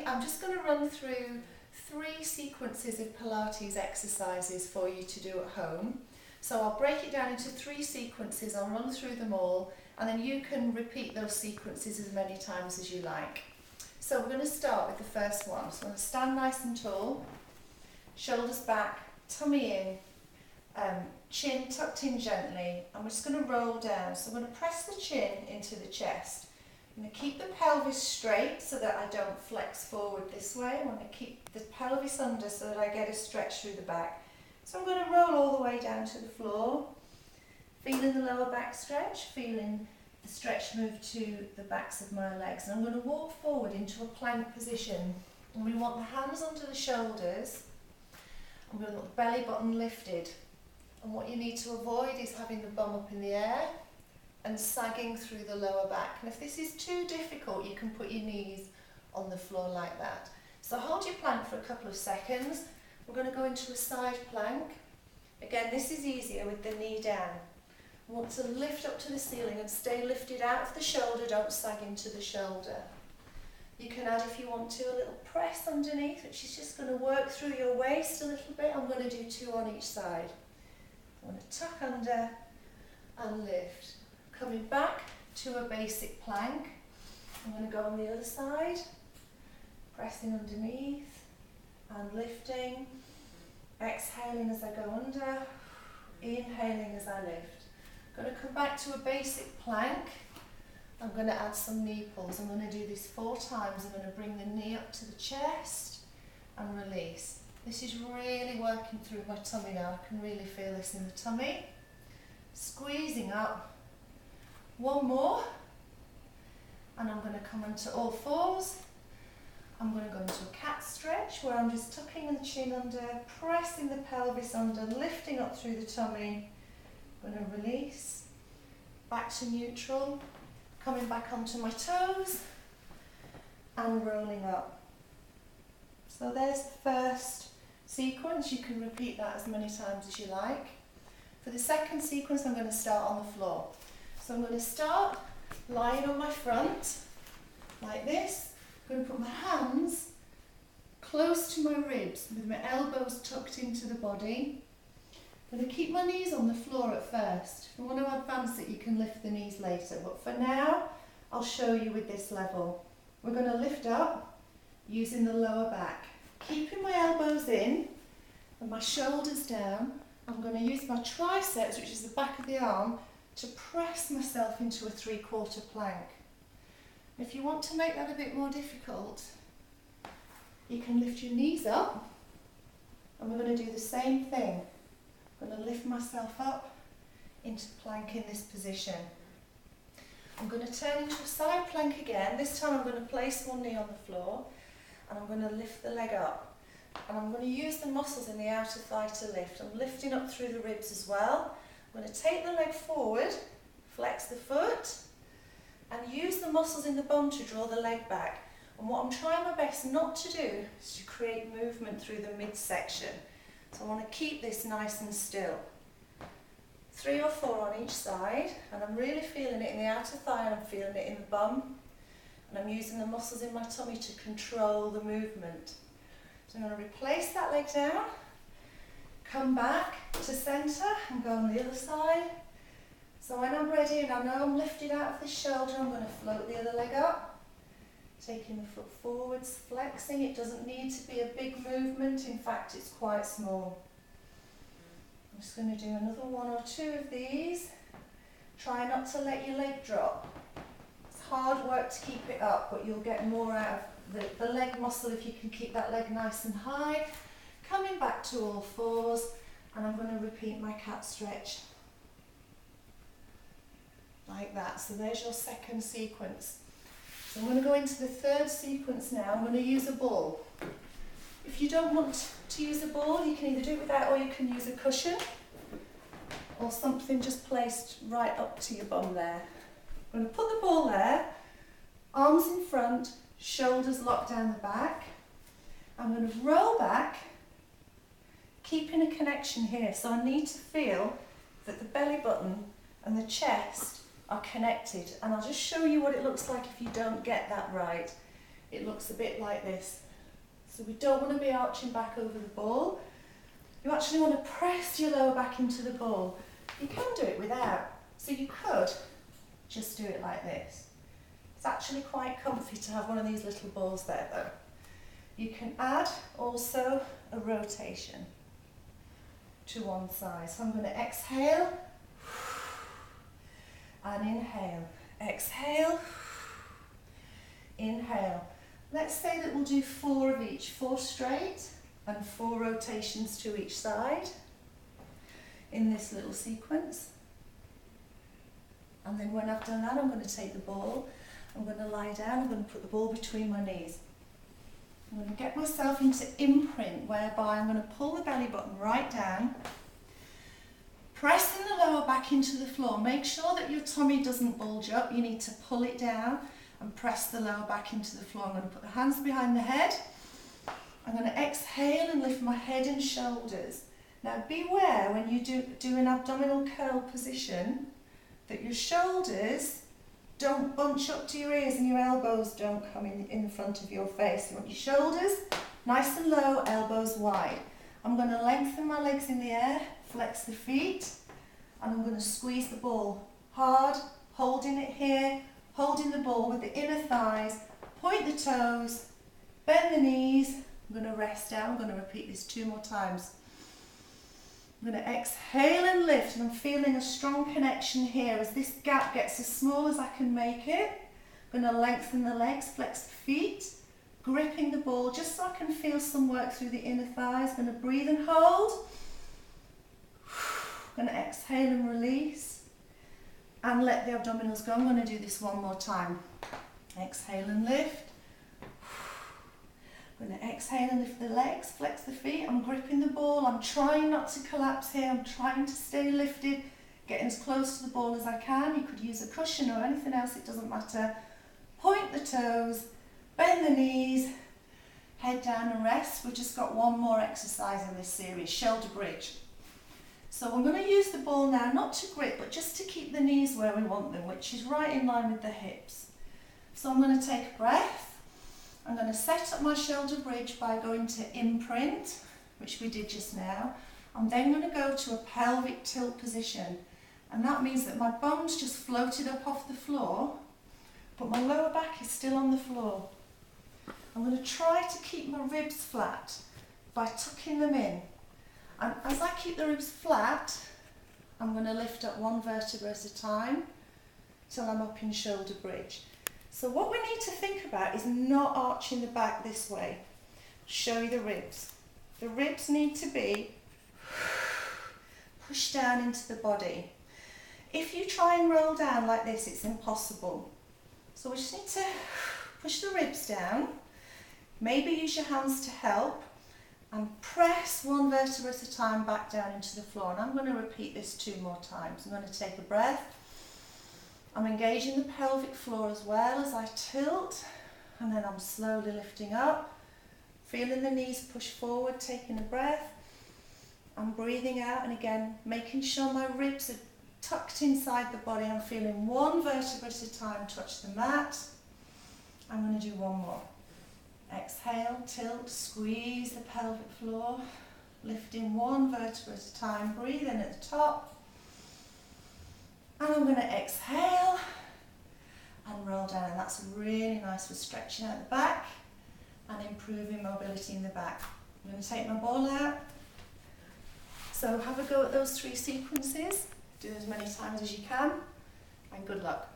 I'm just going to run through 3 sequences of Pilates exercises for you to do at home. So I'll break it down into 3 sequences, I'll run through them all, and then you can repeat those sequences as many times as you like. So we're going to start with the first one. So I'm going to stand nice and tall, shoulders back, tummy in, chin tucked in gently, and we're just going to roll down. So I'm going to press the chin into the chest. I'm going to keep the pelvis straight so that I don't flex forward this way. I want to keep the pelvis under so that I get a stretch through the back. So I'm going to roll all the way down to the floor, feeling the lower back stretch, feeling the stretch move to the backs of my legs. And I'm going to walk forward into a plank position. And we want the hands under the shoulders. I'm going to want the belly button lifted. And what you need to avoid is having the bum up in the air and sagging through the lower back. And if this is too difficult, you can put your knees on the floor like that. So hold your plank for a couple of seconds. We're going to go into a side plank. Again, this is easier with the knee down. I want to lift up to the ceiling and stay lifted out of the shoulder, don't sag into the shoulder. You can add, if you want to, a little press underneath, which is just going to work through your waist a little bit. I'm going to do 2 on each side. I'm going to tuck under and lift. Coming back to a basic plank. I'm going to go on the other side, pressing underneath and lifting, exhaling as I go under, inhaling as I lift. I'm going to come back to a basic plank. I'm going to add some knee pulls. I'm going to do this 4 times. I'm going to bring the knee up to the chest and release. This is really working through my tummy now. I can really feel this in the tummy. Squeezing up. 1 more. And I'm going to come onto all 4s. I'm going to go into a cat stretch where I'm just tucking the chin under, pressing the pelvis under, lifting up through the tummy. I'm going to release. Back to neutral. Coming back onto my toes and rolling up. So there's the first sequence. You can repeat that as many times as you like. For the second sequence, I'm going to start on the floor. So I'm going to start lying on my front like this. I'm going to put my hands close to my ribs with my elbows tucked into the body. I'm going to keep my knees on the floor at first. If you want to advance it, you can lift the knees later. But for now, I'll show you with this level. We're going to lift up using the lower back. Keeping my elbows in and my shoulders down. I'm going to use my triceps, which is the back of the arm, to press myself into a 3/4 plank. If you want to make that a bit more difficult, you can lift your knees up, and we're going to do the same thing. I'm going to lift myself up into plank in this position. I'm going to turn into a side plank again. This time I'm going to place 1 knee on the floor, and I'm going to lift the leg up. And I'm going to use the muscles in the outer thigh to lift. I'm lifting up through the ribs as well. I'm going to take the leg forward, flex the foot, and use the muscles in the bum to draw the leg back. And what I'm trying my best not to do is to create movement through the midsection. So I want to keep this nice and still. 3 or 4 on each side, and I'm really feeling it in the outer thigh and I'm feeling it in the bum. And I'm using the muscles in my tummy to control the movement. So I'm going to replace that leg down, come back to centre and go on the other side. So when I'm ready and I know I'm lifted out of the shoulder, I'm going to float the other leg up, taking the foot forwards, flexing. It doesn't need to be a big movement, in fact it's quite small. I'm just going to do another 1 or 2 of these. Try not to let your leg drop. It's hard work to keep it up, but you'll get more out of the leg muscle if you can keep that leg nice and high. Coming back to all 4s, and I'm going to repeat my cat stretch. Like that. So there's your second sequence. So I'm going to go into the third sequence now. I'm going to use a ball. If you don't want to use a ball, you can either do it without, or you can use a cushion or something just placed right up to your bum there. I'm going to put the ball there, arms in front, shoulders locked down the back. I'm going to roll back, keeping a connection here. So I need to feel that the belly button and the chest are connected, and I'll just show you what it looks like if you don't get that right. it looks a bit like this. So we don't want to be arching back over the ball. You actually want to press your lower back into the ball. You can do it without. So you could just do it like this. It's actually quite comfy to have one of these little balls there though. You can add also a rotation to one side. So I'm going to exhale and inhale. Exhale, inhale. Let's say that we'll do 4 of each, 4 straight and 4 rotations to each side in this little sequence. And then when I've done that, I'm going to take the ball, I'm going to lie down, I'm going to put the ball between my knees. I'm going to get myself into imprint, whereby I'm going to pull the belly button right down, pressing the lower back into the floor. Make sure that your tummy doesn't bulge up. You need to pull it down and press the lower back into the floor. I'm going to put the hands behind the head. I'm going to exhale and lift my head and shoulders. Now beware when you do an abdominal curl position that your shoulders don't bunch up to your ears and your elbows don't come in front of your face. You want your shoulders nice and low, elbows wide. I'm going to lengthen my legs in the air, flex the feet, and I'm going to squeeze the ball hard, holding it here, holding the ball with the inner thighs, point the toes, bend the knees. I'm going to rest down. I'm going to repeat this 2 more times. I'm going to exhale and lift, and I'm feeling a strong connection here as this gap gets as small as I can make it. I'm going to lengthen the legs, flex the feet, gripping the ball just so I can feel some work through the inner thighs. I'm going to breathe and hold. I'm going to exhale and release and let the abdominals go. I'm going to do this 1 more time. Exhale and lift. I'm going to exhale and lift the legs, flex the feet. I'm gripping the ball. I'm trying not to collapse here. I'm trying to stay lifted, getting as close to the ball as I can. You could use a cushion or anything else, it doesn't matter. Point the toes, bend the knees, head down and rest. We've just got 1 more exercise in this series, shoulder bridge. So I'm going to use the ball now, not to grip, but just to keep the knees where we want them, which is right in line with the hips. So I'm going to take a breath. I'm going to set up my shoulder bridge by going to imprint, which we did just now. I'm then going to go to a pelvic tilt position. And that means that my bum's just floated up off the floor, but my lower back is still on the floor. I'm going to try to keep my ribs flat by tucking them in. And as I keep the ribs flat, I'm going to lift up 1 vertebra at a time till I'm up in shoulder bridge. So what we need to think about is not arching the back this way. Show you the ribs. The ribs need to be pushed down into the body. If you try and roll down like this, it's impossible. So we just need to push the ribs down. Maybe use your hands to help and press 1 vertebra at a time back down into the floor. And I'm going to repeat this 2 more times. I'm going to take a breath. I'm engaging the pelvic floor as well as I tilt, and then I'm slowly lifting up, feeling the knees push forward, taking a breath. I'm breathing out, and again, making sure my ribs are tucked inside the body. I'm feeling 1 vertebra at a time touch the mat. I'm going to do 1 more. Exhale, tilt, squeeze the pelvic floor, lifting 1 vertebra at a time, breathe in at the top. And I'm going to exhale and roll down, and that's really nice for stretching out the back and improving mobility in the back. I'm going to take my ball out. So have a go at those 3 sequences, do as many times as you can, and good luck.